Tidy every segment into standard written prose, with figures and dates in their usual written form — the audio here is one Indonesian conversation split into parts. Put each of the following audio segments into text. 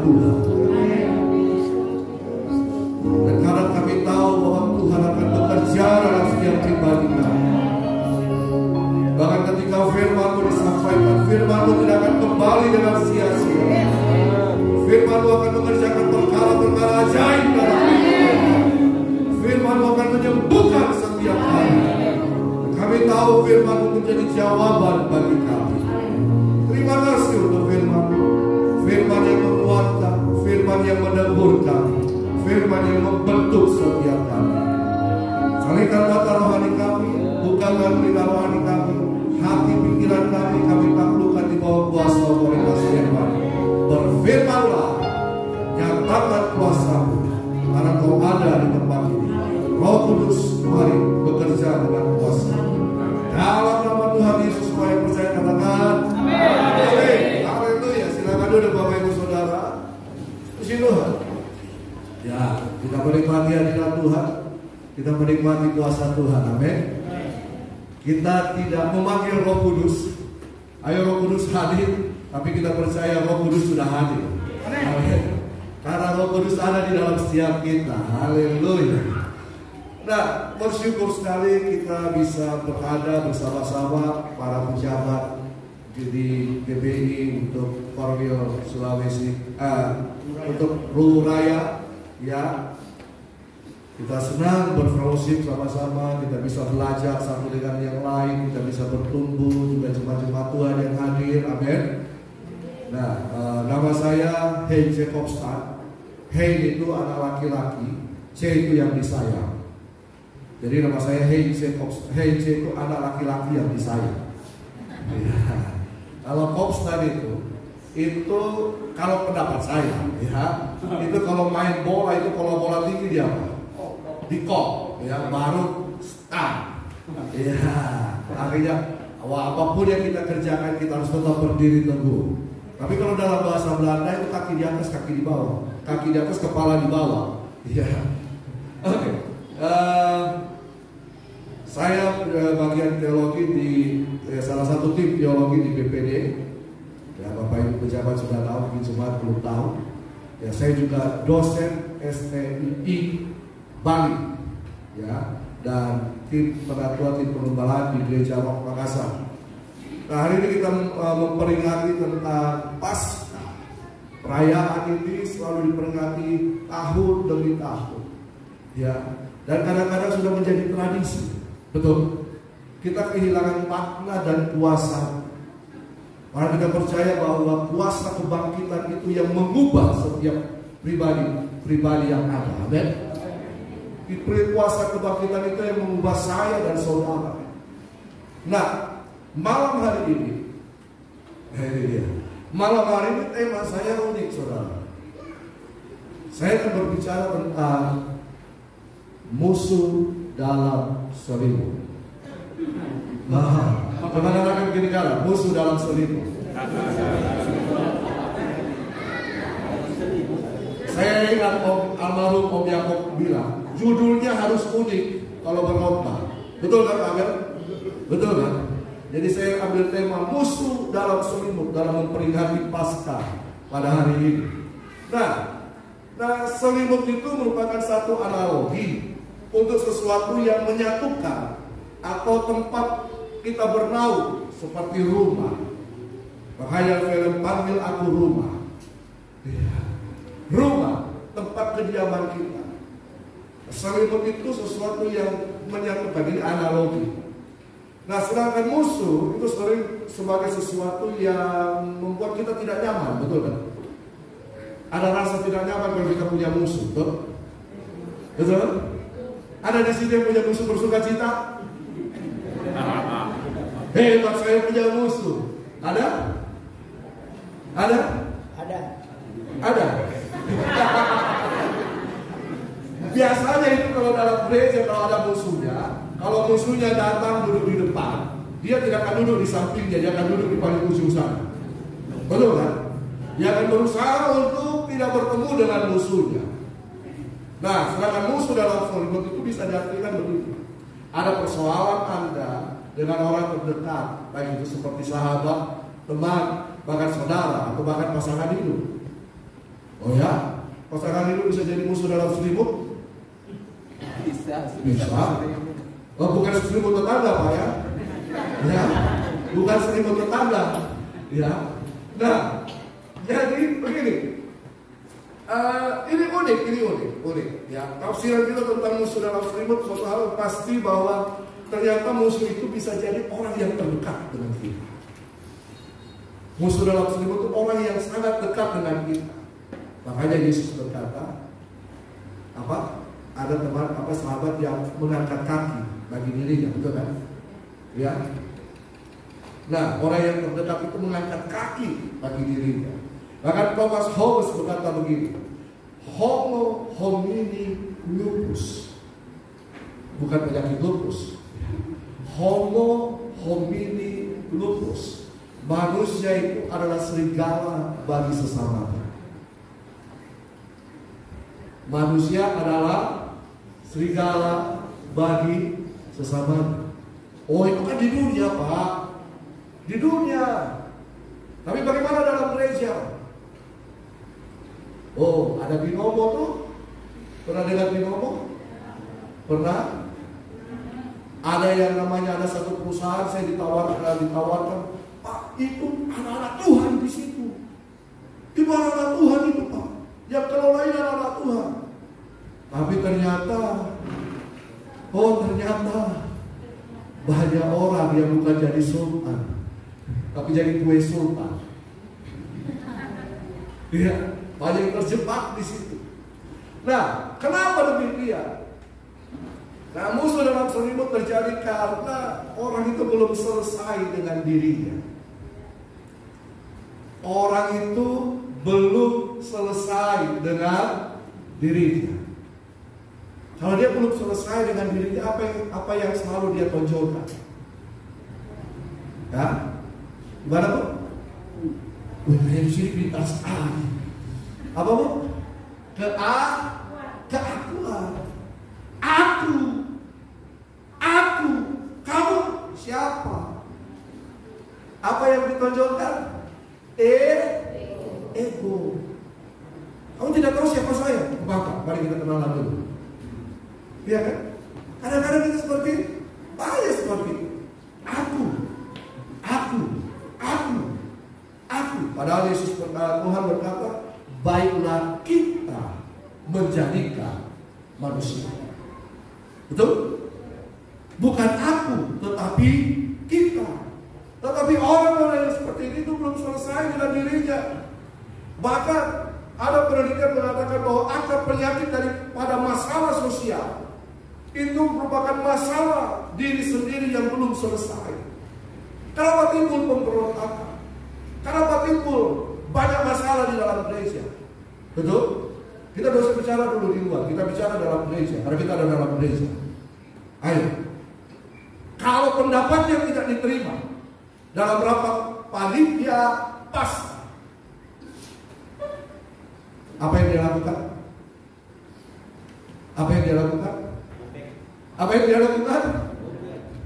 Tuhan. Dan karena kami tahu bahwa Tuhan akan bekerja dalam setiap pribadi kami. Bahkan ketika firman-Mu disampaikan, firman-Mu tidak akan kembali dengan sia-sia. Firman-Mu akan mengerjakan perkara-perkara ajaib dalam hidup. Firman-Mu akan menyembuhkan setiap hari. Kami tahu firman-Mu menjadi jawaban bagi kami. Terima kasih untuk firman-Mu. Firman yang menguatkan, firman yang meneburkan, firman yang membentuk setiap kami. Kalikan mata rohani kami, bukakan telinga rohani kami, hati pikiran kami taklukkan di bawah kuasa otoritas firman. Berfirmanlah, nyatakan kuasa-Mu, karena Kau ada di tempat ini. Roh Kudus, mari bekerja dengan kuasa. Dalam nama Tuhan Yesus, saya percaya, katakan amin. Haleluya. Silakan duduk Bapak Ibu Saudara. Puji Tuhan. Ya, kita menikmati hadirat Tuhan, kita menikmati kuasa Tuhan. Amin. Kita tidak memanggil Roh Kudus, ayo Roh Kudus hadir, tapi kita percaya Roh Kudus sudah hadir. Amin. Karena Roh Kudus ada di dalam setiap kita. Haleluya. Nah, bersyukur sekali kita bisa berada bersama-sama para pejabat di PBI untuk Korwil Sulawesi, untuk Luwu Raya, ya. Kita senang berfellowship sama-sama, kita bisa belajar satu dengan yang lain, kita bisa bertumbuh, juga jemaat-jemaat Tuhan yang hadir, amin. Nah, nama saya Hein Jacobstan. Hein itu anak laki-laki, C itu yang disayang. Jadi nama saya Hein Jacobstan. Hein itu anak laki-laki yang disayang. Ya. Kalau Kopstan itu kalau pendapat saya, ya, itu kalau main bola itu kalau bola tinggi dia apa? Di kop, ya, baru start. Ya, artinya apapun yang kita kerjakan kita harus tetap berdiri teguh. Tapi kalau dalam bahasa Belanda itu kaki di atas, kaki di bawah, kaki di atas, kepala di bawah. Ya, oke. Saya bagian teologi di salah satu tim teologi di BPD. Ya, Bapak Ibu pejabat sudah tahu, mungkin jemaat belum tahu. Ya, saya juga dosen STII Bali, ya, dan tim pengatua tim pengembala di Gereja Roh Makassar. Nah, hari ini kita memperingati tentang Paskah. Perayaan ini selalu diperingati tahun demi tahun, ya, dan kadang-kadang sudah menjadi tradisi. Betul, kita kehilangan makna dan kuasa. Karena kita percaya bahwa kuasa kebangkitan itu yang mengubah setiap pribadi yang ada. Amin. Kuasa kebangkitan itu yang mengubah saya dan saudara. Nah, malam hari ini, malam hari ini tema saya unik, saudara. Saya akan berbicara tentang musuh dalam selimut. Nah, bagaimana akan begini kala? Musuh dalam selimut. Saya ingat almarhum Om Yakob bilang, judulnya harus unik kalau berkhotbah. Betul kan, Amel? Betul kan? Jadi saya ambil tema musuh dalam selimut dalam memperingati Paskah pada hari ini. Nah, selimut itu merupakan satu analogi untuk sesuatu yang menyatukan atau tempat kita bernaung seperti rumah. Makanya film Panggil Aku Rumah. Rumah, tempat kediaman kita. Selimut itu sesuatu yang menyatukan, ini analogi. Nah, sedangkan musuh itu sering sebagai sesuatu yang membuat kita tidak nyaman, betul kan? Ada rasa tidak nyaman kalau kita punya musuh, betul? Betul? Ada di sini yang punya musuh bersuka cita? Hebat, saya punya musuh. Ada? Ada? Ada. Ada. Biasanya itu kalau dalam gereja kalau ada musuhnya, kalau musuhnya datang duduk di depan, dia tidak akan duduk di sampingnya, dia akan duduk di paling ujung sana. Betul kan? Dia akan berusaha untuk tidak bertemu dengan musuhnya. Nah, sedangkan musuh dalam selimut itu bisa diartikan begitu. Ada persoalan Anda dengan orang terdekat, baik itu seperti sahabat, teman, bahkan saudara, atau bahkan pasangan hidup. Oh ya? Pasangan hidup bisa jadi musuh dalam selimut? Bisa. Oh, bukan selimut tetangga, Pak ya? Ya, bukan selimut tetangga. Ya. Nah, jadi begini. Ini unik. Ya, tafsiran kita tentang musuh dalam selimut suatu hal pasti bahwa ternyata musuh itu bisa jadi orang yang terdekat dengan kita. Musuh dalam selimut itu orang yang sangat dekat dengan kita. Makanya Yesus berkata, ada sahabat yang mengangkat kaki bagi dirinya, betul kan? Ya. Nah, orang yang terdekat itu mengangkat kaki bagi dirinya. Bahkan Thomas Hobbes berkata begini, Homo homini lupus, bukan penyakit lupus. Homo homini lupus, manusia itu adalah serigala bagi sesamanya. Manusia adalah serigala bagi sesamanya. Oh, itu kan di dunia, Pak. Di dunia. Tapi bagaimana dalam gereja? Oh, ada binomo tuh. Pernah dengar binomo? Pernah? Ada yang namanya, ada satu perusahaan saya ditawarkan, Pak, itu anak-anak Tuhan di situ. Itu anak-anak Tuhan itu, Pak. Yang kelolain anak-anak Tuhan. Tapi ternyata banyak orang yang bukan jadi sultan, tapi jadi kue sultan. Iya, banyak yang terjebak di situ. Nah, kenapa demikian? Nah, musuh dalam selimut terjadi karena orang itu belum selesai dengan dirinya. Orang itu belum selesai dengan dirinya. Kalau dia belum selesai dengan dirinya, apa yang selalu dia tonjolkan? Ya, gimana Bu? Yang sini pintar sekali. Apa Bu? Keakuan. Aku. Kamu siapa? Apa yang ditonjolkan? Ego. Kamu tidak tahu siapa saya? Maka mari kita kenalan dulu. Iya kan? Kadang-kadang kita seperti banyak seperti itu. Aku. Padahal Tuhan berkata, baiklah kita menjadikan manusia. Betul? Bukan aku, tetapi kita. Tetapi orang-orang yang seperti ini itu belum selesai dengan dirinya. Bahkan ada penelitian mengatakan bahwa akar penyakit daripada masalah sosial itu merupakan masalah diri sendiri yang belum selesai. Kenapa timbul pemberontakan? Kenapa timbul banyak masalah di dalam gereja? Betul? Kita tidak usah bicara dulu di luar, kita bicara dalam gereja, karena kita ada dalam gereja. Ayo. Kalau pendapatnya tidak diterima dalam rapat panitia Paskah, apa yang dia lakukan?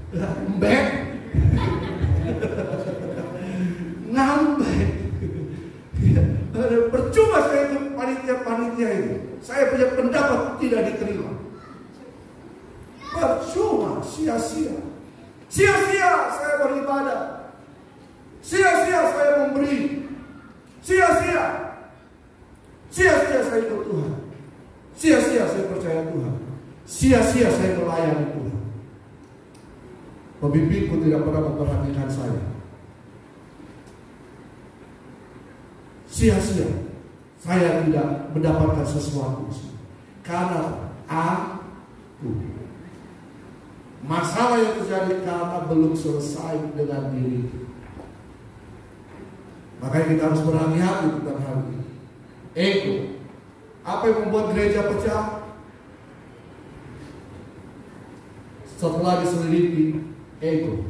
Ngambek. Percuma saya itu panitia itu. Saya punya pendapat tidak diterima. Percuma, sia-sia. Sia-sia saya beribadah. Sia-sia saya memberi. Sia-sia saya ikut Tuhan. Sia-sia saya percaya Tuhan. Sia-sia saya melayani Tuhan. Pemimpinku tidak pernah memperhatikan saya. Sia-sia saya tidak mendapatkan sesuatu karena aku. Masalah yang terjadi karena belum selesai dengan diri. Makanya kita harus berhati-hati tentang hal ini. Ego. Apa yang membuat gereja pecah? Setelah diselidiki, ego.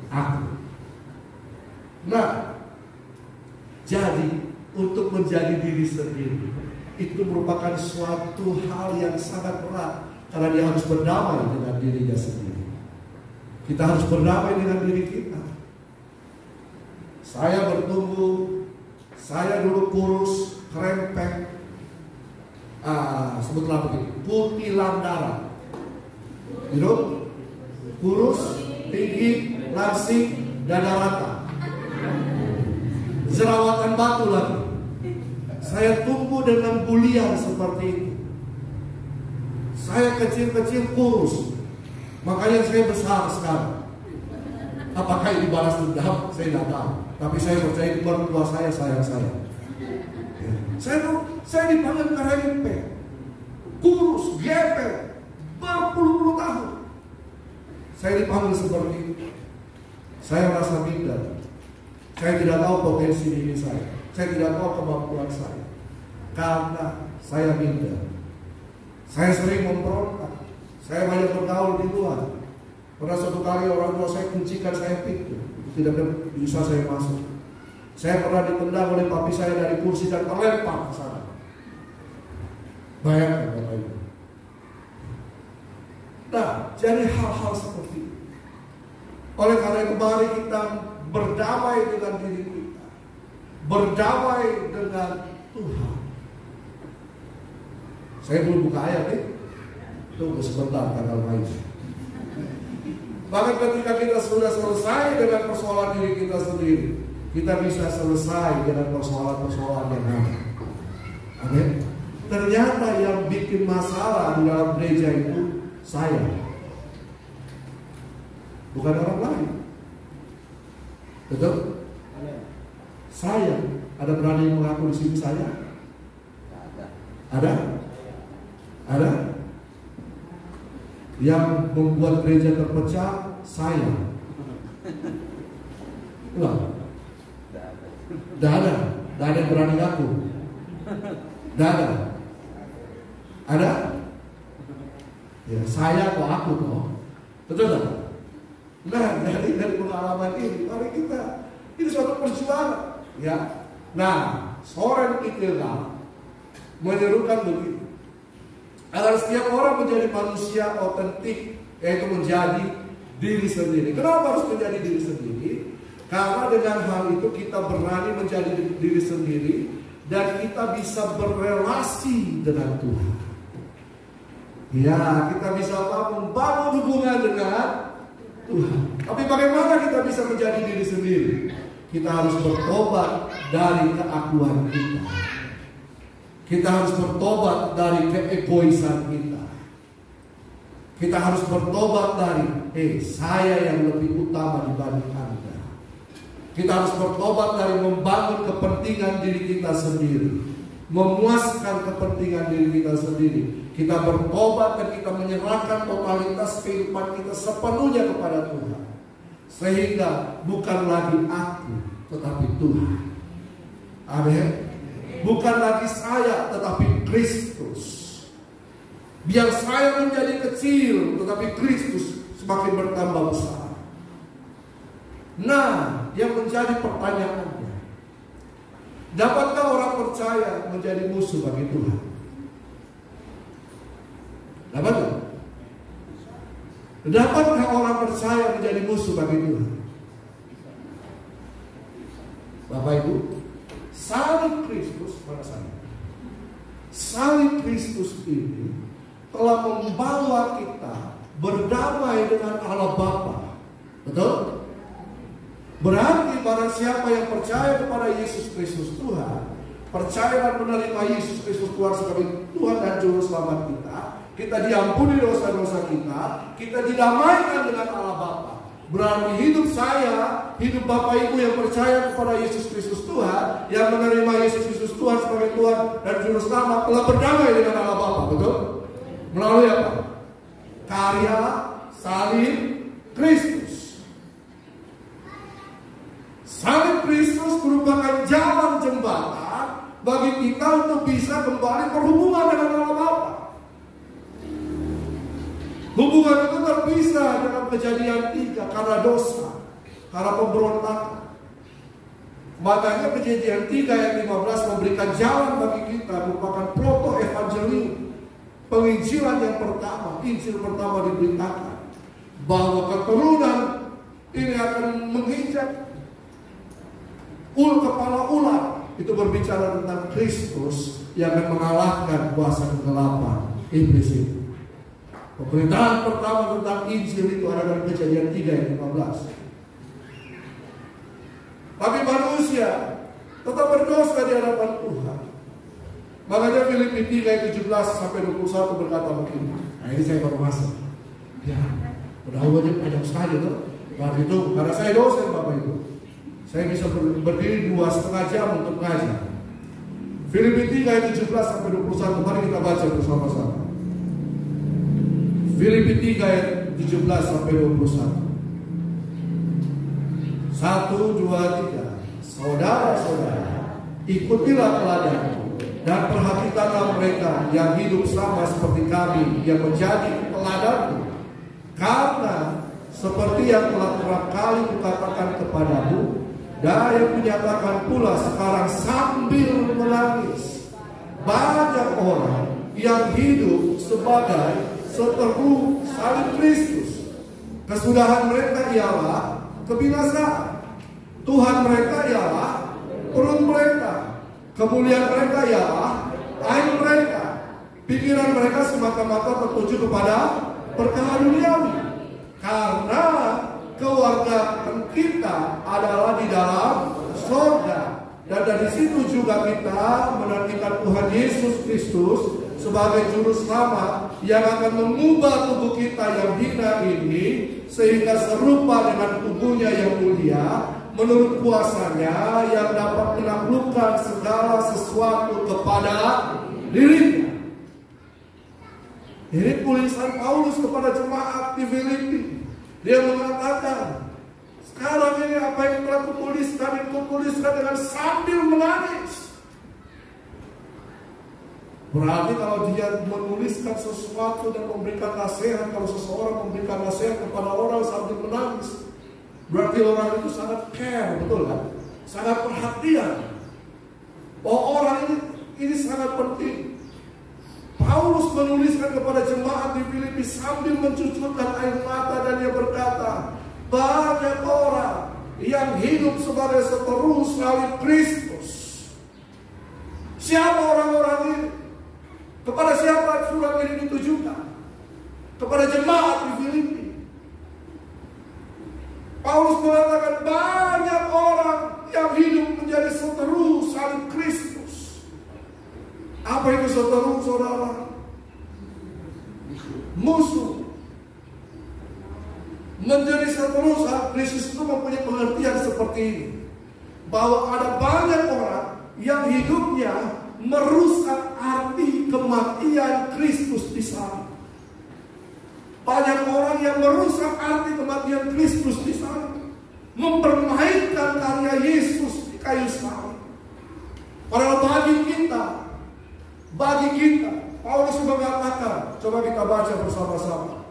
Aku. Nah, jadi untuk menjadi diri sendiri itu merupakan suatu hal yang sangat berat, karena dia harus berdamai dengan dirinya sendiri. Kita harus berdamai dengan diri kita. Saya bertumbuh, saya dulu kurus, krempeng, sebutlah begini, putih landaran, kurus, tinggi, langsing, dada rata, jerawatan batu lagi. Saya tumbuh dengan bulian seperti itu. Saya kecil-kecil kurus, makanya saya besar sekarang. Apakah ini balas dendam? Saya tidak tahu. Tapi saya percaya mertua saya sayang saya. Saya dipanggil kerempeng, kurus, gepeng, berpuluh-puluh tahun. Saya dipanggil seperti itu. Saya merasa minder. Saya tidak tahu potensi diri saya. Saya tidak tahu kemampuan saya. Karena saya minder. Saya sering memberontak. Saya banyak bergaul di luar. Pernah suatu kali orang tua saya kuncikan saya pintu, tidak bisa saya masuk. Saya pernah ditendang oleh papi saya dari kursi dan terlempar ke sana. Bayangkan Bapak Ibu. Nah, jadi hal-hal seperti itu. Oleh karena itu mari kita berdamai dengan diri kita, berdamai dengan Tuhan. Saya belum buka ayat nih. Tunggu sebentar tanggal main. Bahkan ketika kita sudah selesai dengan persoalan diri kita sendiri, kita bisa selesai dengan persoalan-persoalan yang ada. Amin. Ternyata yang bikin masalah di dalam gereja itu saya, bukan orang lain. Betul? Saya. Ada berani mengaku di sini saya? Ada? Ada? Yang membuat gereja terpecah saya. Loh. Tidak ada yang berani ngaku. Tidak ada. Ada? Ya, saya atau aku toh. Betul tak? Nah, dari pengalaman ini, mari kita, ini suatu perjuangan. Ya. Nah, Soren Kierkegaard menyerukan begitu. Agar setiap orang menjadi manusia otentik, yaitu menjadi diri sendiri. Kenapa harus menjadi diri sendiri? Karena dengan hal itu kita berani menjadi diri sendiri dan kita bisa berrelasi dengan Tuhan. Ya, kita bisa membangun hubungan dengan Tuhan. Tapi bagaimana kita bisa menjadi diri sendiri? Kita harus bertobat dari keakuan kita. Kita harus bertobat dari keegoisan kita. Kita harus bertobat dari saya yang lebih utama dibanding Anda. Kita harus bertobat dari membangun kepentingan diri kita sendiri, memuaskan kepentingan diri kita sendiri. Kita bertobat dan kita menyerahkan totalitas kehidupan kita sepenuhnya kepada Tuhan. Sehingga bukan lagi aku, tetapi Tuhan. Amin. Bukan lagi saya, tetapi Kristus. Biar saya menjadi kecil, tetapi Kristus semakin bertambah besar. Nah, yang menjadi pertanyaannya, dapatkah orang percaya menjadi musuh bagi Tuhan? Dapatkah? Dapatkah orang percaya menjadi musuh bagi Tuhan? Bapak Ibu, salib Kristus pada saya. Salib Kristus ini telah membawa kita berdamai dengan Allah Bapa. Betul? Berarti barang siapa yang percaya kepada Yesus Kristus Tuhan, percaya dan menerima Yesus Kristus Tuhan sebagai Tuhan dan Juru Selamat kita diampuni dosa-dosa kita didamaikan dengan Allah Bapa. Berarti hidup saya, hidup Bapak Ibu yang percaya kepada Yesus Kristus Tuhan, yang menerima Yesus Kristus Tuhan sebagai Tuhan dan Juru Selamat, telah berdamai dengan Allah Bapa. Betul? Melalui apa? Karya salib Kristus. Salib Kristus merupakan jalan jembatan bagi kita untuk bisa kembali berhubungan dengan Allah Bapa. Hubungan itu terpisah dengan Kejadian 3 karena dosa, karena pemberontakan. Makanya Kejadian 3 ayat 15 memberikan jalan bagi kita, merupakan proto-evangelium, penginjilan yang pertama. Injil pertama diberitakan bahwa keturunan ini akan menginjak kepala ular itu berbicara tentang Kristus yang akan mengalahkan kuasa kegelapan iblis itu. Pemberitaan pertama tentang Injil itu ada dalam Kejadian 3 ayat 15. Tapi manusia tetap berdosa di hadapan Tuhan. Makanya Filipi 3 ayat 17 sampai 21 berkata begini. Nah ini saya baru masuk. Ya, udah wajib panjang sekali tuh. Waktu itu karena saya dosen Bapak Ibu, saya bisa berdiri 2,5 jam untuk mengajar. Filipi 3 ayat 17 sampai 21. Mari kita baca bersama-sama. Filipi 3 ayat 17 sampai 21. 1, 2, 3. Saudara-saudara, ikutilah teladanku dan perhatikanlah mereka yang hidup sama seperti kami yang menjadi teladanku. Karena seperti yang telah kerap kali kukatakan kepadamu dan yang kunyatakan pula sekarang sambil menangis, banyak orang yang hidup sebagai seteru salib Kristus. Kesudahan mereka ialah kebinasaan. Tuhan mereka ialah perut mereka. Kemuliaan mereka ialah aib mereka. Pikiran mereka semata-mata tertuju kepada perkara duniawi. Karena keluarga kita adalah di dalam surga. Dan dari situ juga kita menantikan Tuhan Yesus Kristus sebagai juru selamat yang akan mengubah tubuh kita yang hina ini sehingga serupa dengan tubuhnya yang mulia menurut kuasanya yang dapat menaklukkan segala sesuatu kepada dirinya. Ini tulisan Paulus kepada jemaat di Filipi. Dia mengatakan, sekarang ini apa yang telah kutuliskan dengan sambil menangis. Berarti kalau dia menuliskan sesuatu dan memberikan nasihat, kalau seseorang memberikan nasihat kepada orang sambil menangis, berarti orang itu sangat care, betul kan? Sangat perhatian. Oh, orang ini sangat penting. Paulus menuliskan kepada jemaat di Filipi sambil mencucurkan air mata dan dia berkata, banyak orang yang hidup sebagai seteru salib Kristus. Siapa orang-orang ini? Kepada siapa surat ini ditujukan? Kepada jemaat di Filipi. Paulus mengatakan banyak orang yang hidup menjadi seteru salib Kristus. Apa itu seteru, saudara? Musuh. Menjadi seteru salib Kristus itu mempunyai pengertian seperti ini, bahwa ada banyak orang yang hidupnya merusak arti kematian Kristus di salib. Banyak orang yang merusak arti kematian Kristus di salib, mempermainkan karya Yesus di kayu salib. Padahal bagi kita, Paulus mengatakan, coba kita baca bersama-sama.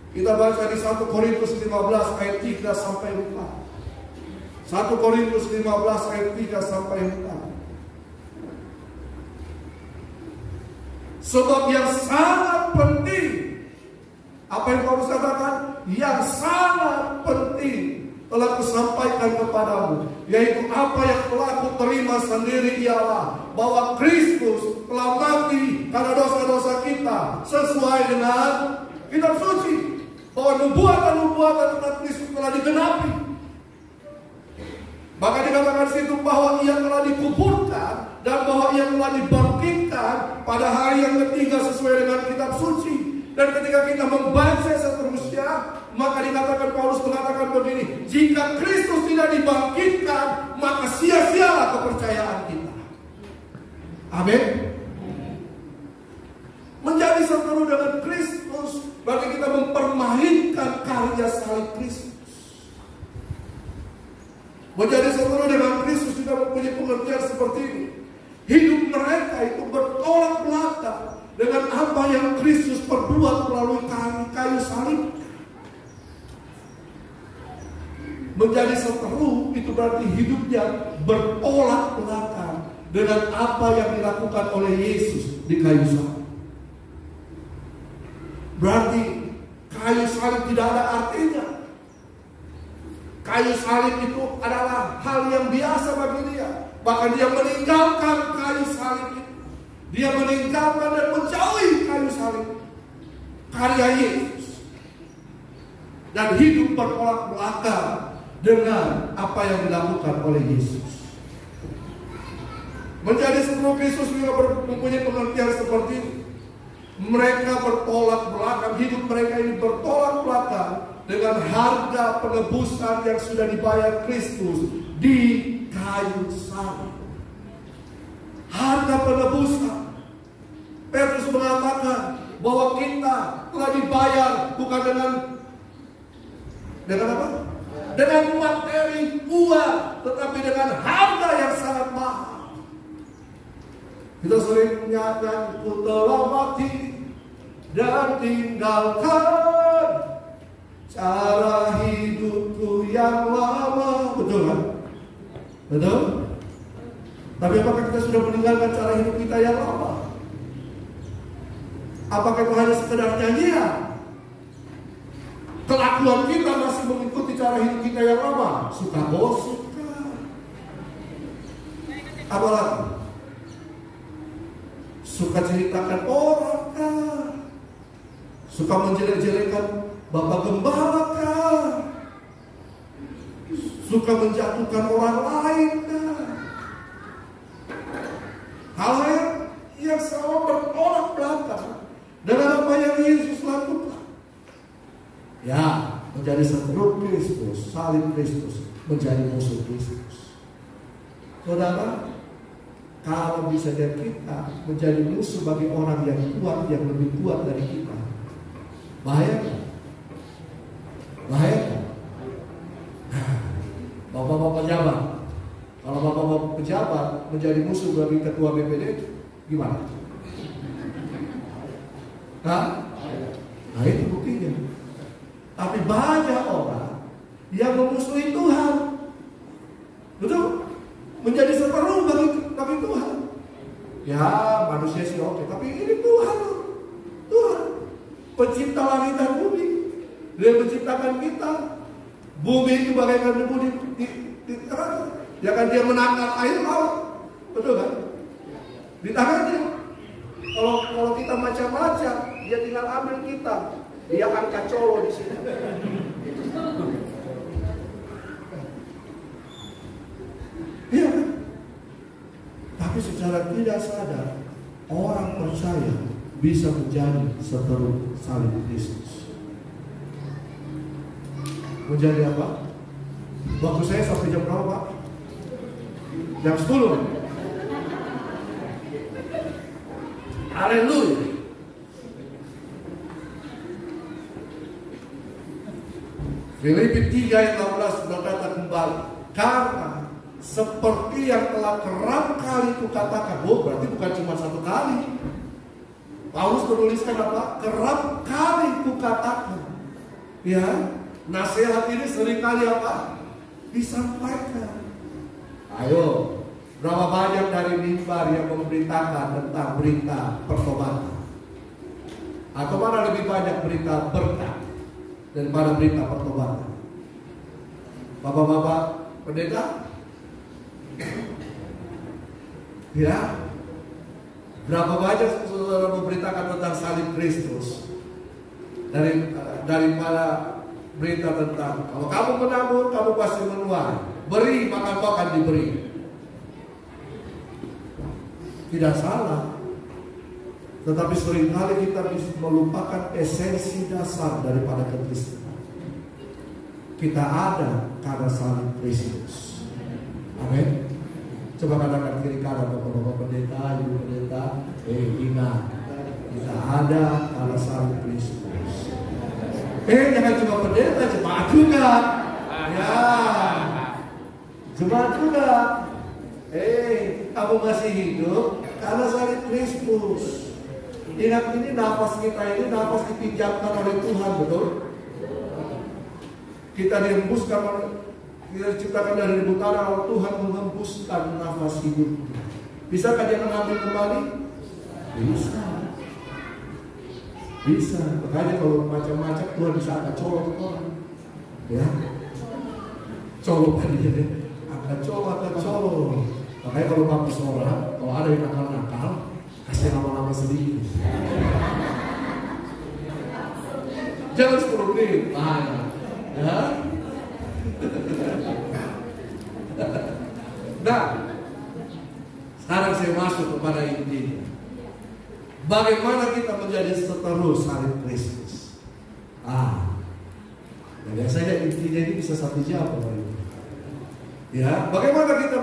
Kita baca di 1 Korintus 15 ayat 3 sampai 4. 1 Korintus 15 ayat 3 sampai 4. Sebab yang sangat penting, apa yang Paulus katakan? Yang sangat penting telah kusampaikan kepadamu, yaitu apa yang telah kuterima sendiri ialah bahwa Kristus telah mati karena dosa-dosa kita sesuai dengan kitab suci, bahwa nubuatan-nubuatan tentang Kristus telah digenapi. Maka dikatakan situ bahwa ia telah dikuburkan dan bahwa ia telah dibangkitkan pada hari yang ketiga sesuai dengan kitab suci. Dan ketika kita membaca seterusnya, maka dikatakan Paulus mengatakan begini, jika Kristus tidak dibangkitkan, maka sia-sialah kepercayaan kita. Amin. Menjadi seteru dengan Kristus berarti kita mempermainkan karya salib Kristus. Menjadi seteru dengan Kristus juga mempunyai pengertian seperti ini. Hidup mereka itu bertolak belakang dengan apa yang Kristus perbuat melalui kayu salib. Menjadi seteru itu berarti hidupnya bertolak belakang dengan apa yang dilakukan oleh Yesus di kayu salib. Berarti kayu salib tidak ada artinya. Kayu salib itu adalah hal yang biasa bagi dia. Bahkan dia meninggalkan kayu salib itu. Dia meninggalkan dan menjauhi kayu salib, karya Yesus, dan hidup bertolak belakang dengan apa yang dilakukan oleh Yesus. Menjadi seperti Kristus juga mempunyai pengertian seperti ini. Mereka bertolak belakang, hidup mereka ini bertolak belakang dengan harga penebusan yang sudah dibayar Kristus di kayu salib. Harga penebusan. Petrus mengatakan bahwa kita telah dibayar bukan dengan apa? Dengan materi, uang, tetapi dengan harga yang sangat mahal. Kita sering menyatakan, ku telah mati dan tinggalkan cara hidupku yang lama. Betul kan? Betul? Tapi apakah kita sudah meninggalkan cara hidup kita yang lama? Apakah itu hanya sekedar nyanyian? Kelakuan kita masih mengikuti cara hidup kita yang lama. Suka gosip kah? Apalagi? Suka ceritakan orang kah? Suka menjelek-jelekan Bapak Gembala kah? Suka menjatuhkan orang lain kah? Hal-hal yang selalu bertolak belakang dengan apa yang Yesus lakukan. Ya, menjadi seteru Kristus, salib Kristus, menjadi musuh Kristus. Saudara, kalau bisa kita menjadi musuh bagi orang yang kuat, yang lebih kuat dari kita, bahaya kan? Bahaya kan? Bapak-bapak pejabat, kalau bapak-bapak pejabat menjadi musuh bagi ketua BPD, gimana? Nah itu buktinya. Tapi banyak orang yang memusuhi Tuhan. Betul? Menjadi seteru bagi Tuhan. Ya manusia sih oke, tapi ini Tuhan. Tuhan pencipta langit dan bumi. Dia menciptakan kita. Bumi itu bagaikan debu di tangan. Ya kan dia menangkap air laut. Betul kan? Di tangannya. Kalau kita macam-macam, dia tinggal ambil kita. Dia angkat colo di sini. Iya kan? Tapi secara tidak sadar, orang percaya bisa menjadi seteru salib Kristus. Menjadi apa? Waktu saya sampai jam berapa, Pak? Jam 10. Haleluya. Filipi 3 ayat 16 berkata kembali, karena seperti yang telah kerap kali kukatakan. Berarti bukan cuma satu kali. Paulus menuliskan apa? Kerap kali kukatakan. Ya, nasihat ini seringkali apa? Disampaikan. Ayo, berapa banyak dari mimbar yang memberitakan tentang berita pertobatan? Atau mana lebih banyak berita berkat daripada berita pertobatan? Bapak-bapak pendeta, ya, berapa banyak saudara memberitakan tentang salib Kristus daripada berita tentang kalau kamu menabur, kamu pasti menuai, beri maka kau akan diberi. Tidak salah, tetapi seringkali kita bisa melupakan esensi dasar daripada kekristenan. Kita ada karena salib Kristus. Amin. Coba katakan kiri kanan bapak-bapak pendeta, ibu pendeta, ingat, kita ada karena salib Kristus. Jangan cuma pendeta, jemaat juga. Ya, jemaat juga. Kamu masih hidup karena salib Kristus. Ingat, ini nafas kita ini nafas dipinjamkan oleh Tuhan, betul? Kita dihembuskan, kita diciptakan dari debu tanah, oleh Tuhan menghembuskan nafas hidup. Bisakah dia mengambil kembali? Bisa. Bisa. Makanya kalau macam-macam Tuhan bisa angkat colok orang. Ya. colo tadi deh. Angkat colo. Makanya kalau baptis orang, kalau ada yang nakal-nakal, kasih nama-nama sedikit. Jangan 10 menit, banyak. Ya. Nah, sekarang saya masuk kepada intinya. Bagaimana kita menjadi seterus salib Kristus? Biasanya intinya ini bisa 1 jam, Bapak Ibu. Ya, bagaimana kita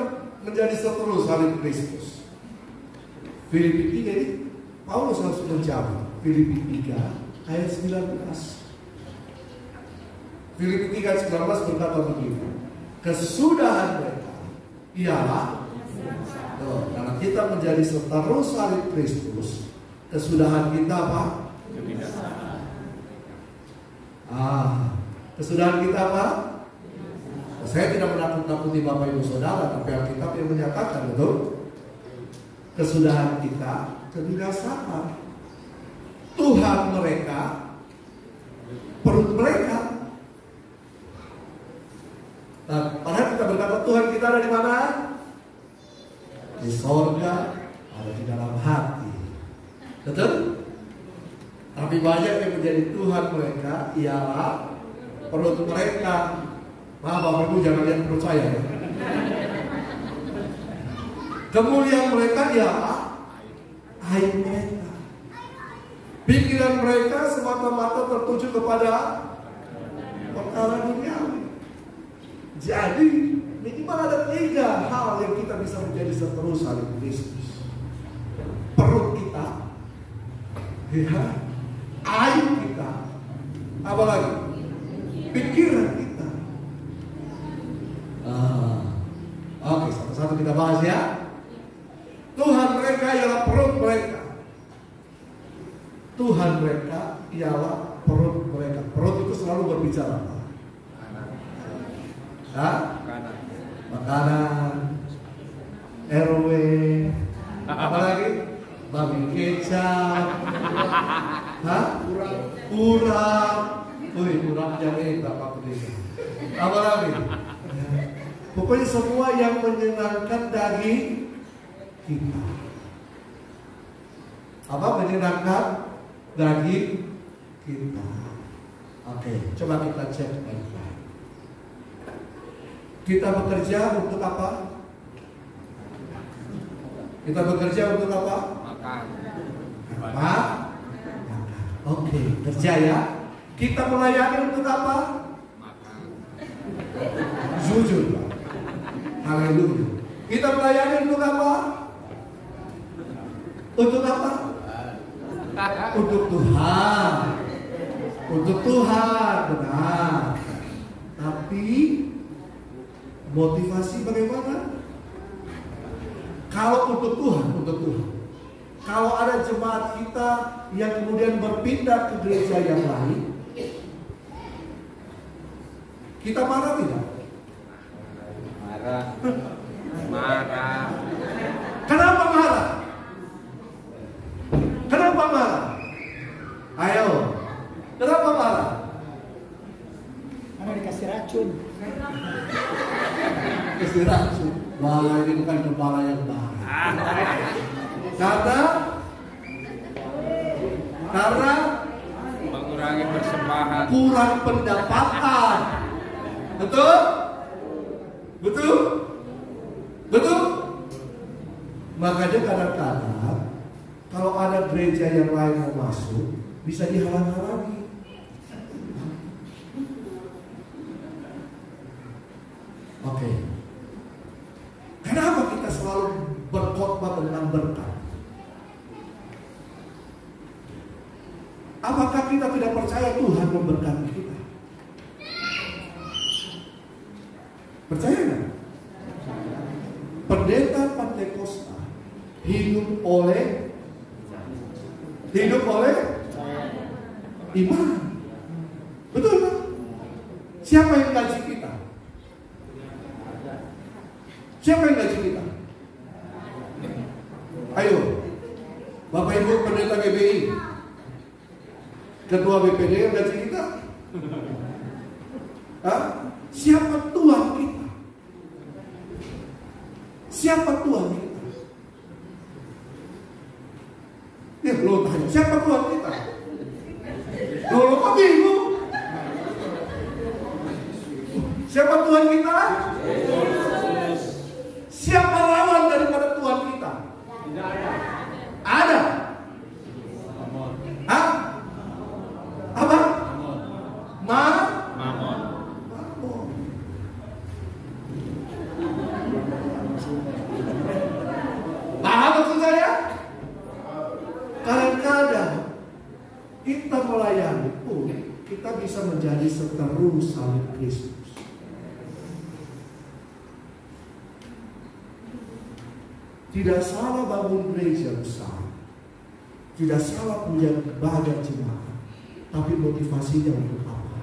menjadi seterus salib Kristus? Filipi 3 ini Paulus langsung menjawab. Filipi 3 ayat 19. Filipi 3 ayat 19 berkata begini. Kesudahan mereka ialah karena kita menjadi seterus salib Kristus, kesudahan kita apa? Kesudahan kita apa? Saya tidak menakut-nakuti Bapak Ibu Saudara, tapi Alkitab yang menyatakan, betul? Kesudahan kita kebinasaan. Tuhan mereka, perut mereka. Nah, padahal kita berkata Tuhan kita ada di mana? Di sorga, ada di dalam hati. Betul? Tapi banyak yang menjadi Tuhan mereka ialah perut mereka. Maaf Bapak Ibu, jangan lihat perut saya ya. Kemuliaan mereka ialah aib mereka. Pikiran mereka semata-mata tertuju kepada perkara duniawi. Jadi minimal ada 3 hal yang kita bisa menjadi seterus salib Kristus. Perut kita, ya, aib kita, apa lagi? Pikiran kita. Oke, satu-satu kita bahas ya. Tuhan mereka ialah perut mereka. Tuhan mereka ialah perut mereka. Perut itu selalu berbicara. Makanan, RW, apa lagi? Babi kecap, kurang, kurang jangan Bapak Pendeta. Apa lagi? Pokoknya semua yang menyenangkan daging kita. Apa menyenangkan daging kita? Oke, coba kita cek baik-baik. Kita bekerja untuk apa? Kita bekerja untuk apa? Makan. Apa? Oke, kerja ya. Kita melayani untuk apa? Makan. Jujur. Haleluya. Kita melayani untuk apa? Untuk apa? Untuk Tuhan. Untuk Tuhan, benar. Tapi motivasi bagaimana? Kalau untuk Tuhan, untuk Tuhan. Kalau ada jemaat kita yang kemudian berpindah ke gereja yang lain, kita marah tidak? Marah. Kenapa marah? Kenapa marah? Ayo, kenapa marah? Karena dikasih racun. Kasih racun. Wah, ini bukan kepala yang baik. Karena Mengurangi persembahan. kurang pendapatan. Betul? Betul? Betul? Makanya kadang-kadang kalau ada gereja yang lain mau masuk, bisa dihalang-halangi. Oke. Kenapa kita selalu berkhotbah tentang berkat? Apakah kita tidak percaya Tuhan memberkati kita? Percaya nggak? Pendeta Pantekosta hidup oleh iman. Betul kan? Siapa yang gaji kita? Siapa yang gaji kita? Ayo, Bapak Ibu pendeta GBI, Ketua BPD yang gaji kita? Hah? Siapa Tuhan kita? siapa Tuhan kita? Ya belum tanya, siapa Tuhan kita? Loh, kok bingung? Siapa Tuhan kita? Siapa lawan daripada Tuhan kita? Ada. Hah? Apa? Mamon. Paham maksud saya? Kadang-kadang kita melayani pun kita bisa menjadi seteru salib Kristus. Tidak salah bangun gereja besar, tidak salah punya banyak jemaat, tapi motivasinya untuk apa?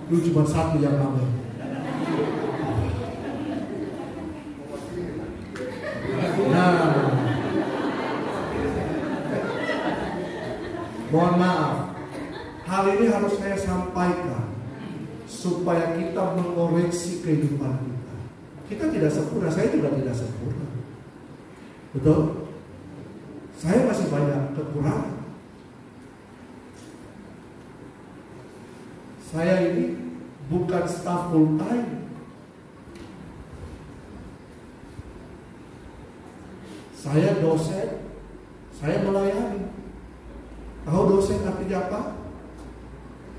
Lu cuma satu yang amin. Nah, mohon maaf, hal ini harus saya sampaikan supaya kita mengoreksi kehidupan kita. Kita tidak sempurna, saya juga tidak sempurna. Betul? Saya masih banyak kekurangan. Saya ini bukan staf full time. Saya dosen, saya melayani. Tahu dosen artinya apa?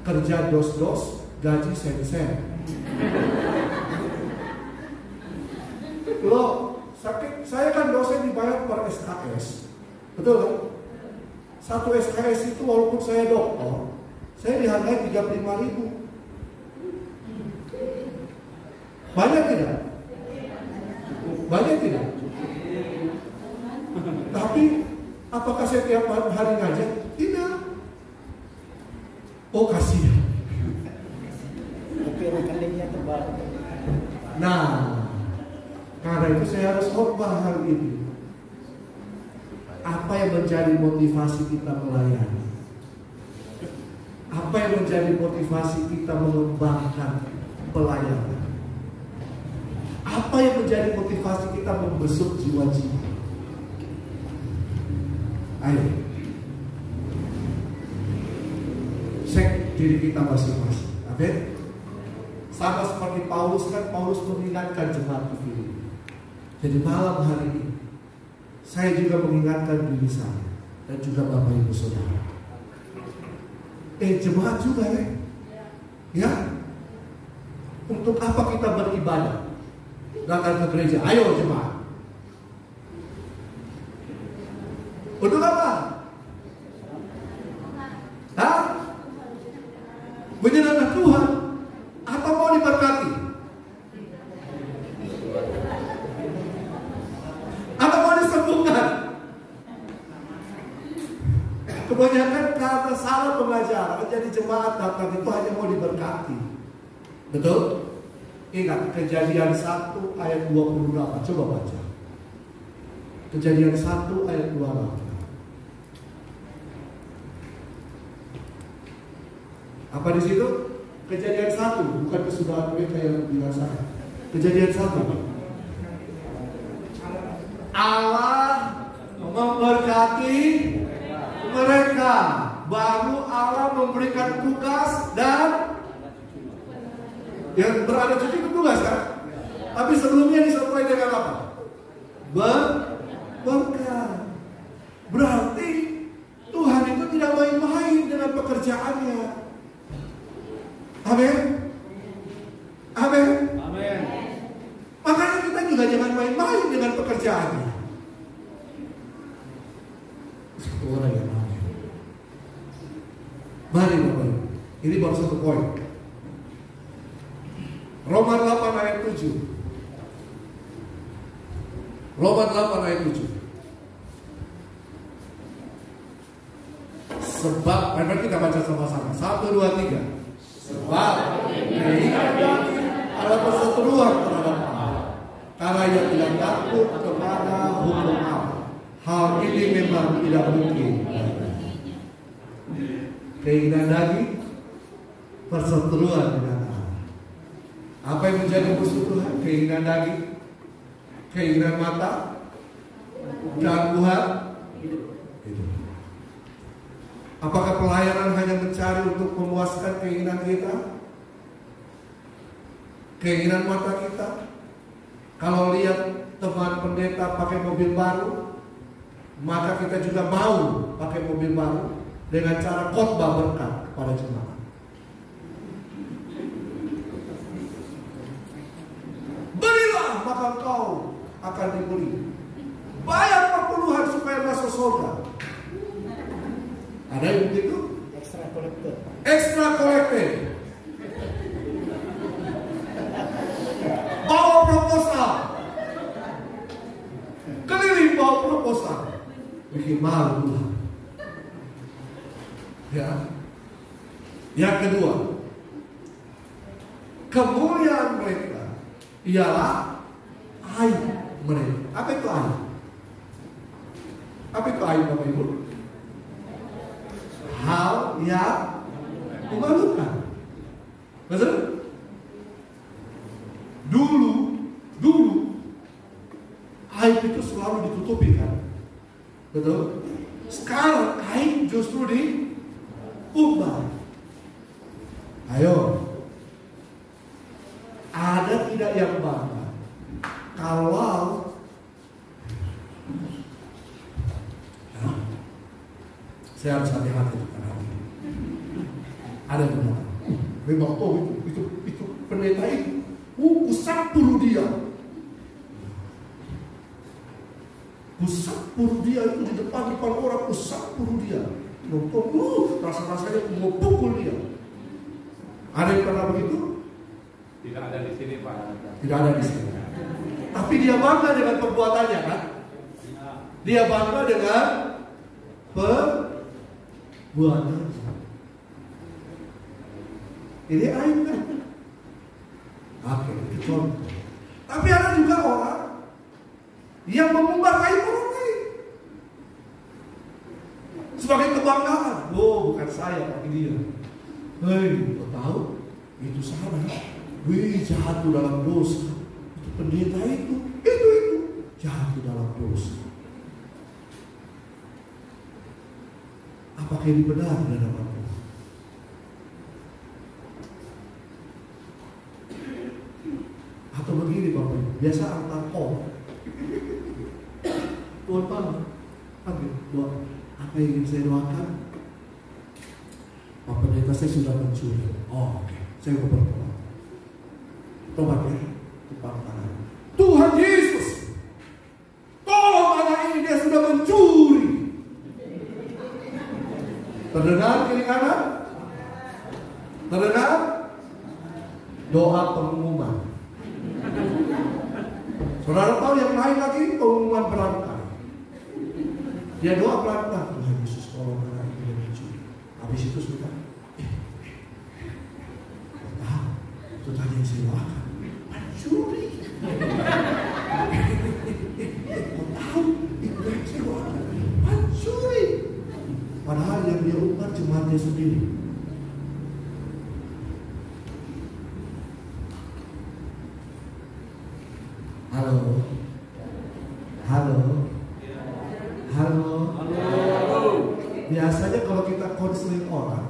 Kerja dos-dos, gaji sen-sen. Loh, saya kan dosen dibayar per SKS. Betul kan? Satu SKS itu walaupun saya doktor, saya dihargai 35.000. Banyak tidak? Banyak tidak? Tapi apakah saya tiap hari ngajar? Tidak. Oh, kasihan. Nah, karena itu saya harus khotbah hal ini. Apa yang menjadi motivasi kita melayani? Apa yang menjadi motivasi kita mengembangkan pelayanan? Apa yang menjadi motivasi kita membesuk jiwa-jiwa? Ayo, cek diri kita masing-masing. Amin. Sama seperti Paulus kan, Paulus mengingatkan jemaat di Filipi. Jadi malam hari ini saya juga mengingatkan diri saya dan juga Bapak Ibu Saudara. Jemaat juga ya. Untuk apa kita beribadah? Datang ke gereja. Ayo jemaat. Untuk apa? Hah? Menyenangkan Tuhan atau mau diberkati? Atau mau disembuhkan? Kebanyakan karena salah pengajaran jadi jemaat datang itu hanya mau diberkati. Betul? Ingat Kejadian 1 ayat 28. Coba baca. Kejadian 1 ayat 28. Apa di situ? Kejadian 1, bukan kesudahan mereka yang bilang saya. Kejadian 1. Allah memberkati mereka, baru Allah memberikan tugas dan yang berada cuti tugas kan? Tapi sebelumnya disertai dengan apa? Berkat. Berarti Tuhan itu tidak main-main dengan pekerjaannya. Amin. Amin. Amin. Makanya kita juga jangan main-main dengan pekerjaannya. Satu orang yang amin. Mari Bapak Ibu. Ini baru satu poin. Roma 8 ayat 7. Roma 8 ayat 7. Sebab, mari kita baca sama-sama. 1, 2, 3. Sebab keinginan adalah perseteruan terhadap Allah, karena ia tidak takut kepada hukum Allah. Hal ini memang tidak mungkin. Keinginan daging perseteruan dengan Allah. Apa yang menjadi musuh Tuhan? Keinginan daging, keinginan mata, gangguan hidup. Apakah pelayanan hanya mencari untuk memuaskan keinginan kita? Keinginan mata kita? Kalau lihat teman pendeta pakai mobil baru, maka kita juga mau pakai mobil baru dengan cara khotbah berkat kepada jemaat. Belilah maka kau akan diberi. Bayar perpuluhan supaya masuk surga. Ada yang begitu? Extra collector. Extra collector. Bawa proposal. Keliling bawa proposal. Bikin malu Tuhan. Ya. Yang kedua, kemuliaan mereka ialah aib mereka. Apa itu aib? Apa itu aib, Bapak Ibu? Hal yang memalukan. Betul? Dulu aib itu selalu ditutupi kan? Betul? Sekarang aib justru diubah. Ayo, ada tidak yang bangga kalau saya harus hati-hati karena ini. Ada yang bilang, memang itu pendeta itu, pusat puluh dia. Pusat puluh dia itu di depan orang, pusat puluh dia. Nonton, rasa-rasanya mau pukul dia. Ada yang pernah begitu? Tidak ada di sini, Pak. Tidak ada di sini. Tapi dia bangga dengan perbuatannya kan? Dia bangga dengan perbuatan. Ini aib kan? Oke, itu contoh. Tapi ada juga orang yang mengumbar aib orang lain sebagai kebanggaan. Oh, bukan saya, tapi dia. Hei, kau tahu? Itu salah. Wih, jatuh dalam dosa. Itu pendeta itu jatuh dalam dosa. Apakah ini benar di hadapan Tuhan? Atau begini Bapak Ibu, biasa antar kol. Tuhan Bang, apa yang ingin saya doakan? Pak pendeta saya sudah mencuri. Oh, oke. Saya mau bertobat. Tobat ya, tepang tangan. Tuhan Yesus, tolong anak ini, dia sudah mencuri. Terdengar kiri kanan? Terdengar? Doa pengumuman. Saudara tahu yang lain lagi pengumuman berangkat. Dia doa pelan-pelan. Tuhan Yesus tolong anak ini, dia mencuri. Habis itu sudah. Itu tadi yang saya doakan. Mencuri. Kau tahu itu yang saya doakan. Mencuri. Padahal yang dia umbar cuma dia sendiri. Halo. Biasanya kalau kita konseling orang,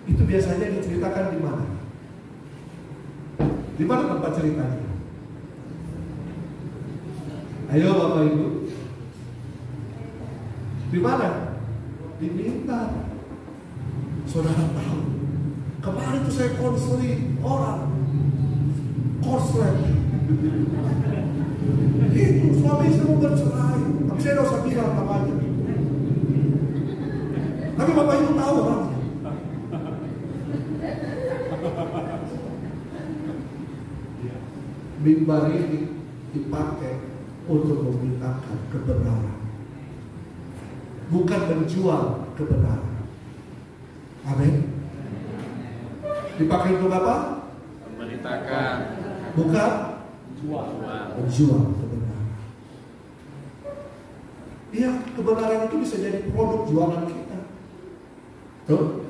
itu biasanya diceritakan di mana? Di mana tempat ceritanya? Ayo Bapak Ibu. Di mana? Diminta. Saudara tahu, kemarin itu saya konseling orang, korslet. Itu suami istri mau bercerai, tapi saya tidak usah bilang namanya. Tapi Bapak Ibu tahu orangnya. Mimbar ini dipakai untuk memberitakan kebenaran, bukan menjual kebenaran. Amin. Dipakai untuk apa? Memberitakan, bukan menjual kebenaran. Iya, kebenaran itu bisa jadi produk jualan kita. Tuh.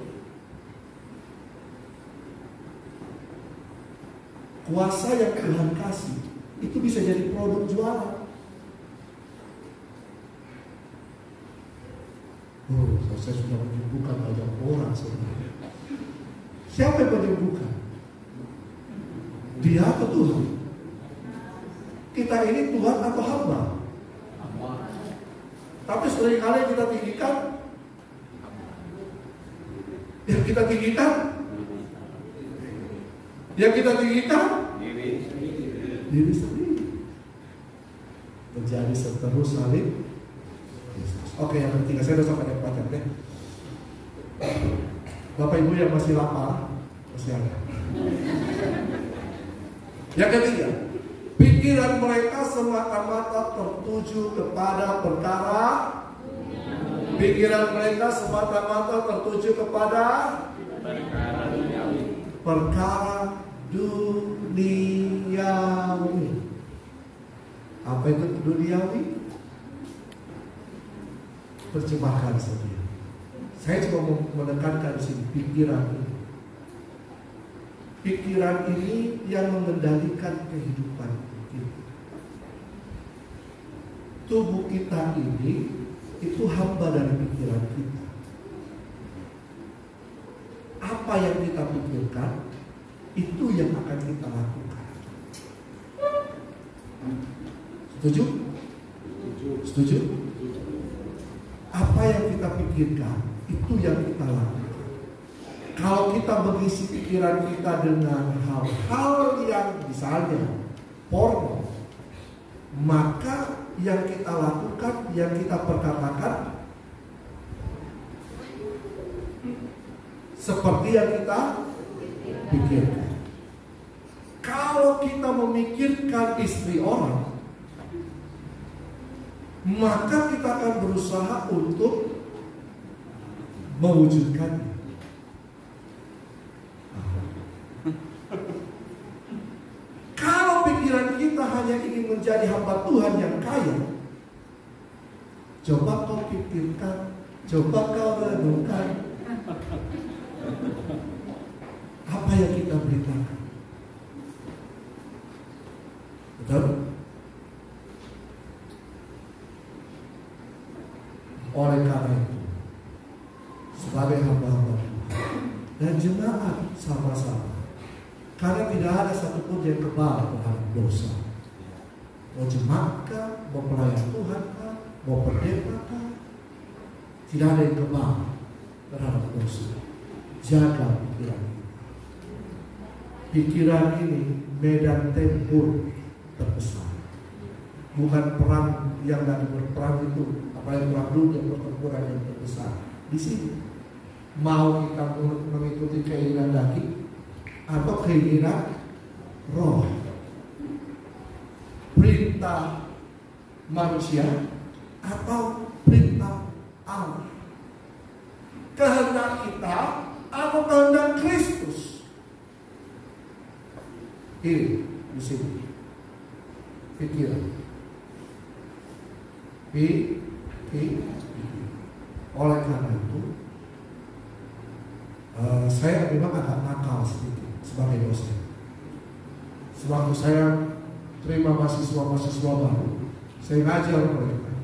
kuasa yang Tuhan kasih itu bisa jadi produk jualan. Oh, saya sudah menyembuhkan banyak orang sebenarnya. Siapa yang menyembuhkan? Dia atau Tuhan? Kita ini Tuhan atau hamba? Tapi seringkali kita tinggikan, yang kita tinggikan diri sendiri. Menjadi seterus salib Yesus. Oke, yang ketiga, saya udah sampai yang deh. Bapak Ibu yang masih lapar, masih ada. Yang ketiga, pikiran mereka semata-mata tertuju kepada perkara. Pikiran mereka semata-mata tertuju kepada perkara duniawi. Apa itu duniawi? Terjemahkan saja. Saya cuma menekankan di sini pikiran ini. Pikiran ini yang mengendalikan kehidupan kita. Tubuh kita ini itu hamba dari pikiran kita. Apa yang kita pikirkan, itu yang akan kita lakukan. Setuju? Setuju? Apa yang kita pikirkan, itu yang kita lakukan. Kalau kita mengisi pikiran kita dengan hal-hal yang misalnya porno, maka yang kita lakukan, yang kita perkatakan seperti yang kita pikirkan. Kalau kita memikirkan istri orang, maka kita akan berusaha untuk mewujudkannya. Kalau pikiran kita hanya ingin menjadi hamba Tuhan yang kaya, coba kau pikirkan, coba kau renungkan apa yang kita beritakan. Betul? Oleh karena itu, sebagai hamba-hamba Tuhan dan jemaat sama-sama, karena tidak ada satupun yang kebal terhadap dosa. Mau jemaat, mau pelayan Tuhan, mau pendeta, tidak ada yang kebal terhadap dosa. Jaga pikiran kita. Pikiran ini medan tempur terbesar. Bukan perang yang lagi berperang itu, apalagi perang dunia, pertempuran yang terbesar. Di sini mau kita mengikuti keinginan daging atau keinginan roh, perintah manusia atau perintah Allah, kehendak kita atau kehendak Kristus. Ini di sini pikiran. Oleh karena itu, saya memang agak nakal sedikit sebagai dosen. Sewaktu saya terima mahasiswa baru, saya ngajar mereka.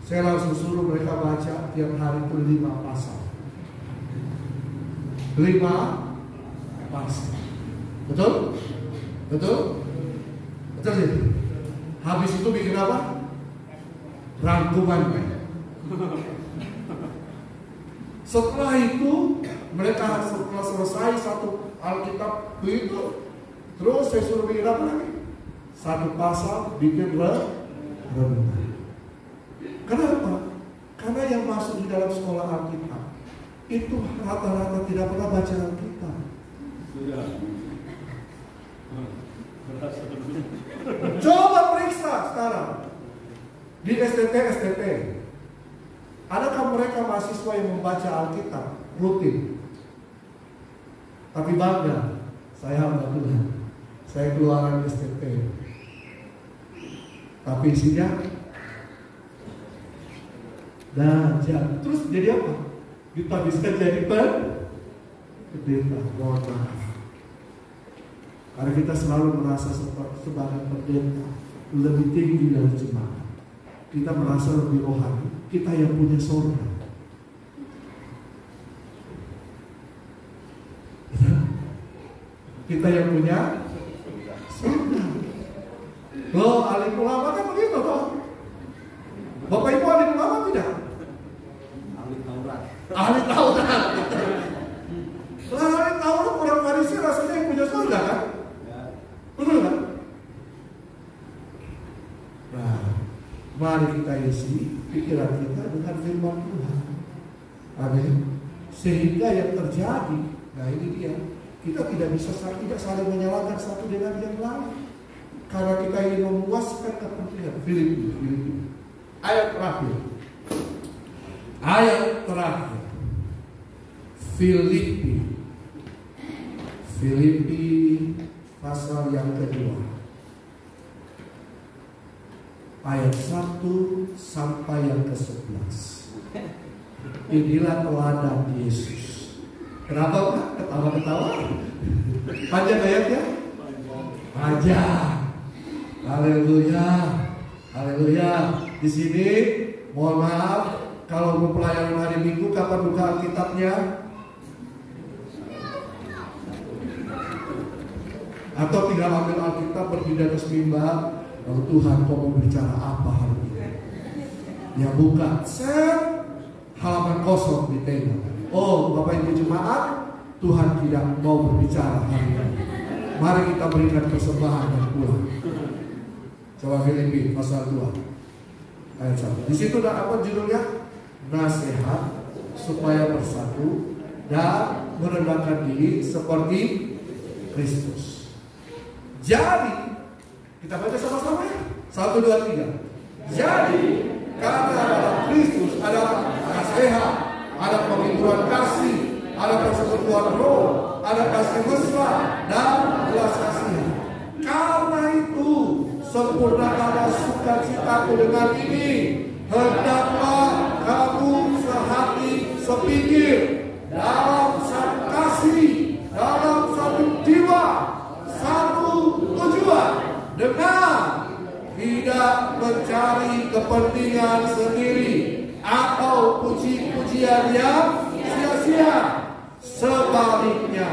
Saya langsung suruh mereka baca tiap hari itu 5 pasal. 5 pasal. Betul? Betul? Betul sih? Habis itu bikin apa? Rangkuman. Setelah itu mereka setelah selesai satu Alkitab itu, terus saya suruh bikin apa lagi? 1 pasal bikin renungan. Kenapa? Karena yang masuk di dalam sekolah Alkitab itu rata-rata tidak pernah baca Alkitab. Coba periksa sekarang di STT. Adakah mereka mahasiswa yang membaca Alkitab rutin? Tapi bangga, saya hamba Tuhan, saya keluaran STT. Tapi isinya belajar. Terus jadi apa? Kita bisa jadi pendeta. Karena kita selalu merasa sebagai pendeta lebih tinggi dari jemaat. Kita merasa lebih rohani. Kita yang punya surga. Kita yang punya surga. Loh, alim ulama kan begitu toh. Bapak Ibu alim ulama tidak? Ahli Taurat. Ahli Taurat. Lah ahli Taurat orang Farisi rasanya yang punya surga kan? Betul kan? Nah, mari kita isi pikiran kita dengan firman Tuhan. Amin. Sehingga yang terjadi, nah ini dia, kita tidak bisa saling menyalahkan satu dengan yang lain. Karena kita ingin memuaskan kepentingan. Filipi. Ayat terakhir. Filipi pasal yang kedua. Ayat 1 sampai yang ke-11. Inilah teladan Yesus. Kenapa Pak? Ketawa-ketawa? Panjang ayatnya? Panjang. Haleluya. Haleluya. Di sini mohon maaf kalau mau pelayanan hari Minggu kapan buka Alkitabnya? Atau tinggal ambil Alkitab pergi di atas mimbar. Lalu Tuhan kau mau bicara apa hari ini? Ya buka halaman kosong di tenda. Oh Bapak Ibu Jemaat, Tuhan tidak mau berbicara hari ini. Mari kita berikan persembahan dan pulang. Coba Filipi pasal 2 ayat 1. Di situ ada apa judulnya? Nasihat supaya bersatu dan merendahkan diri seperti Kristus. Jadi kita baca sama-sama ya. 1, 2, 3. Jadi karena dalam Kristus ada nasihat, ada penghiburan kasih, ada persekutuan roh, ada kasih mesra dan belas kasihan. Karena itu sempurnakanlah sukacitaku dengan ini. Hendaklah kamu sehati sepikir dalam satu kasih, dalam satu jiwa, satu tujuan, dengan tidak mencari kepentingan sendiri atau puji-pujian yang sia-sia. Sebaliknya,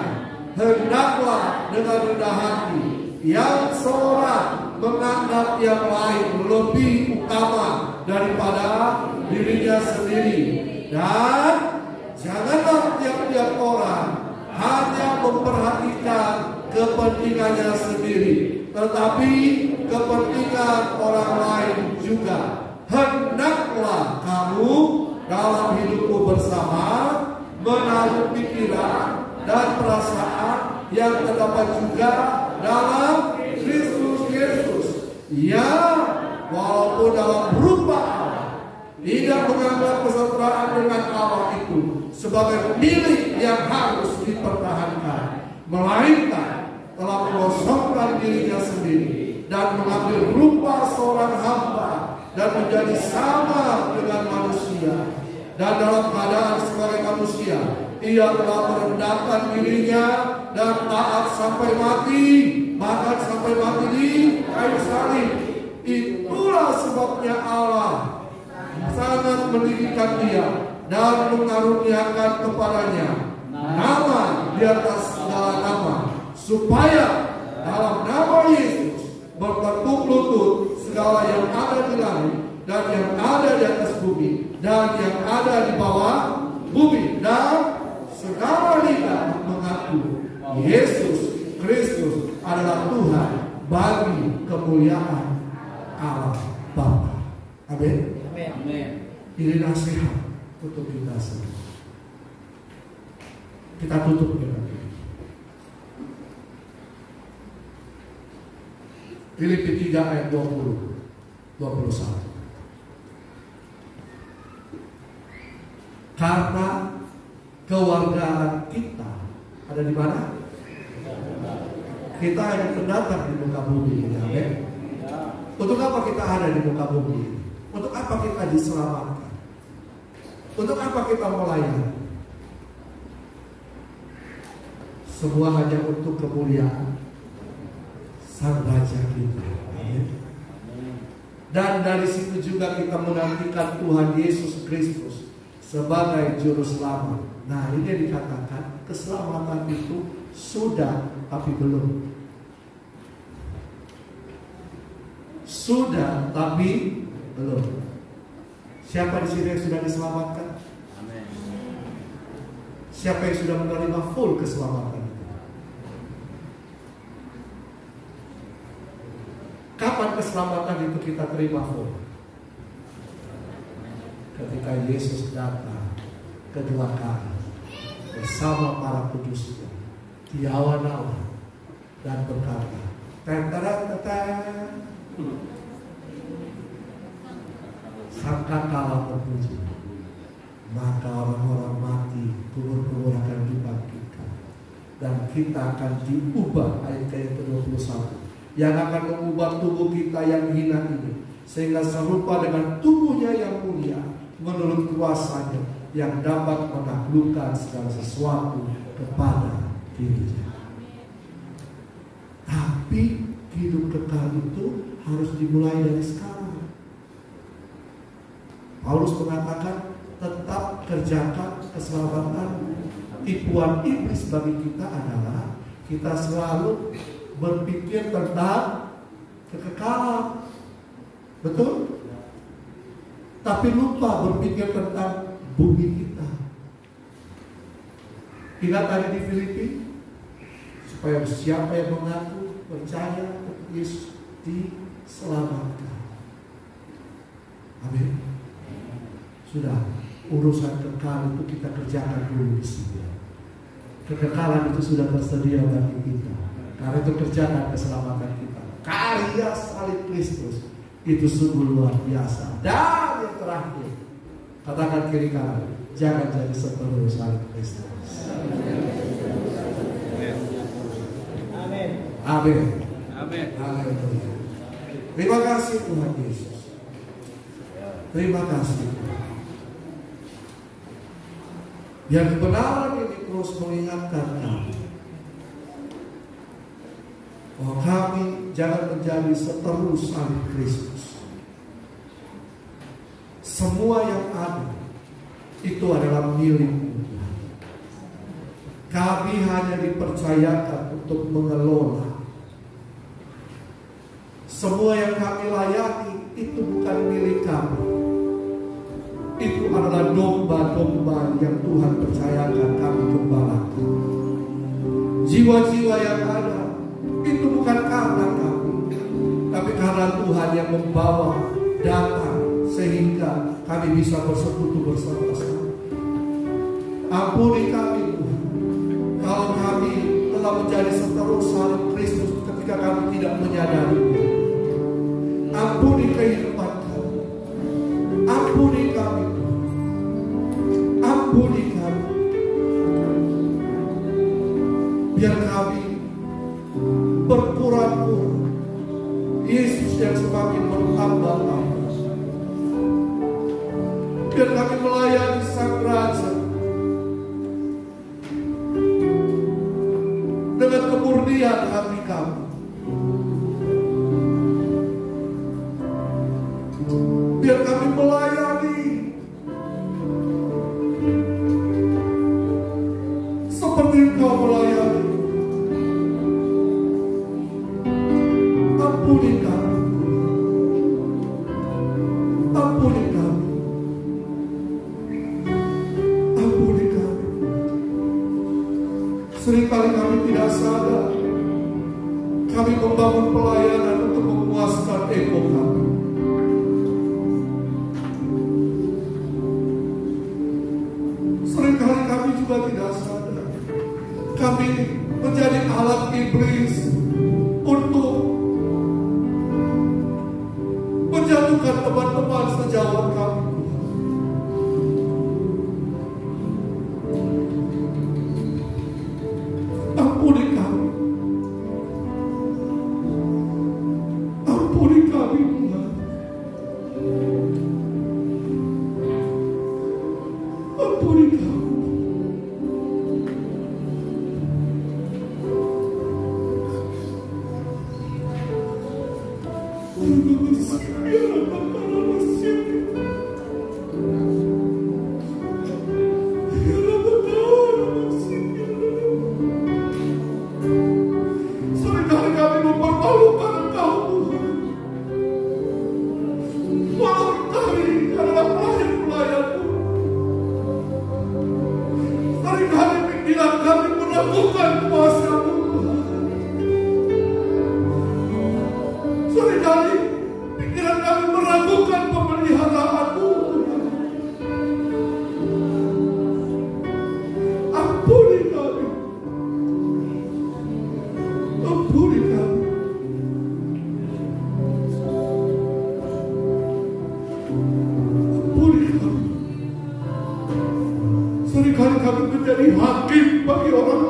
hendaklah dengan rendah hati yang seorang menganggap yang lain lebih utama daripada dirinya sendiri, dan janganlah tiap-tiap orang hanya memperhatikan kepentingannya sendiri, tetapi kepentingan orang lain juga. Hendaklah kamu dalam hidupmu bersama menaruh pikiran dan perasaan yang terdapat juga dalam Kristus Yesus, yang walaupun dalam rupa Allah tidak menganggap kesetaraan dengan Allah itu sebagai milik yang harus dipertahankan, melainkan telah mengosongkan dirinya sendiri dan mengambil rupa seorang hamba dan menjadi sama dengan manusia. Dan dalam keadaan sebagai manusia, ia telah merendahkan dirinya dan taat sampai mati, bahkan sampai mati di kayu salib. Itulah sebabnya Allah sangat meninggikan dia dan mengaruniakan kepadanya nama di atas segala nama, supaya dalam nama Yesus bertekuk lutut segala yang ada di langit dan yang ada di atas bumi dan yang ada di bawah bumi, dan segala lidah mengaku Yesus Kristus adalah Tuhan bagi kemuliaan Allah Bapa. Amin. Ini nasihat untuk kita semua. Kita tutup dengan ini. Filipi 3 ayat 20-21. Karena kewargaan kita ada di mana? Kita hanya pendatang di muka bumi. Amin. Untuk apa kita ada di muka bumi? Untuk apa kita diselamatkan? Untuk apa kita melayani? Semua hanya untuk kemuliaan Sang Raja kita. Amin. Dan dari situ juga kita menantikan Tuhan Yesus Kristus sebagai juru selamat. Nah, ini yang dikatakan keselamatan itu sudah tapi belum. Sudah tapi belum. Siapa di sini yang sudah diselamatkan? Amin. Siapa yang sudah menerima full keselamatan itu? Kapan keselamatan itu kita terima full? Ketika Yesus datang kedua kali bersama para kudusnya di awan-awan dan berkata, sangkakala terpuji, maka orang-orang mati kubur-kubur akan dibangkitkan dan kita akan diubah. Ayat ke-21 yang akan mengubah tubuh kita yang hina ini sehingga serupa dengan tubuhnya yang mulia menurut kuasanya yang dapat menaklukkan segala sesuatu kepada dirinya. Tapi hidup kekal itu harus dimulai dari sekarang. Paulus mengatakan tetap kerjakan keselamatan. Tipuan iblis bagi kita adalah kita selalu berpikir tentang kekekalan. Betul? Tapi lupa berpikir tentang bumi kita. Ingat tadi di Filipi, supaya siapa yang mengaku percaya Yesus diselamatkan. Amin. Sudah, urusan kekal itu kita kerjakan dulu di sini. Kekekalan itu sudah tersedia bagi kita. Karena itu kerjakan keselamatan kita. Karya salib Kristus itu sungguh luar biasa. Dan yang terakhir, katakan kiri kanan, jangan jadi seteru salib Kristus. Amin. Amin. Amin. Amin. Terima kasih Tuhan Yesus. Terima kasih. Yang kebenaran ini terus mengingatkan kami bahwa kami jangan menjadi seteru salib Kristus. Semua yang ada itu adalah milik Tuhan. Kami hanya dipercayakan untuk mengelola. Semua yang kami layani itu bukan milik kami. Itu adalah domba-domba yang Tuhan percayakan kami gembalakan. Jiwa-jiwa yang ada itu bukan karena kami, tapi karena Tuhan yang membawa datang sehingga kami bisa bersekutu bersama-sama. Ampuni kami Tuhan kalau kami telah menjadi seteru salib Kristus ketika kami tidak menyadarinya. Ampuni kehidupan kami. Ampuni kami Tuhan. Ampuni kami. Biar kami berpura-pura Yesus yang semakin bertambah-tambah. Biar kami melayani Sang Raja dengan kemurnian hati kami. Biar kami melayani seperti Engkau melayani. Ampuni kami. Ampuni kami. Ampuni kami. Seringkali kami tidak sadar kami membangun pelayanan untuk memuaskan ego kami. Seringkali kami juga tidak sadar kami menjadi alat iblis untuk menjatuhkan teman-teman sejawat kami. Ampuni kami. Ampuni kami Tuhan. Ampuni kami. meragukan kuasa-Mu, Tuhan. Seringkali pikiran kami meragukan pemeliharaan-Mu, Tuhan. Ampuni kami. Ampuni kami. Ampuni kami. Seringkali kami menjadi hakim bagi orang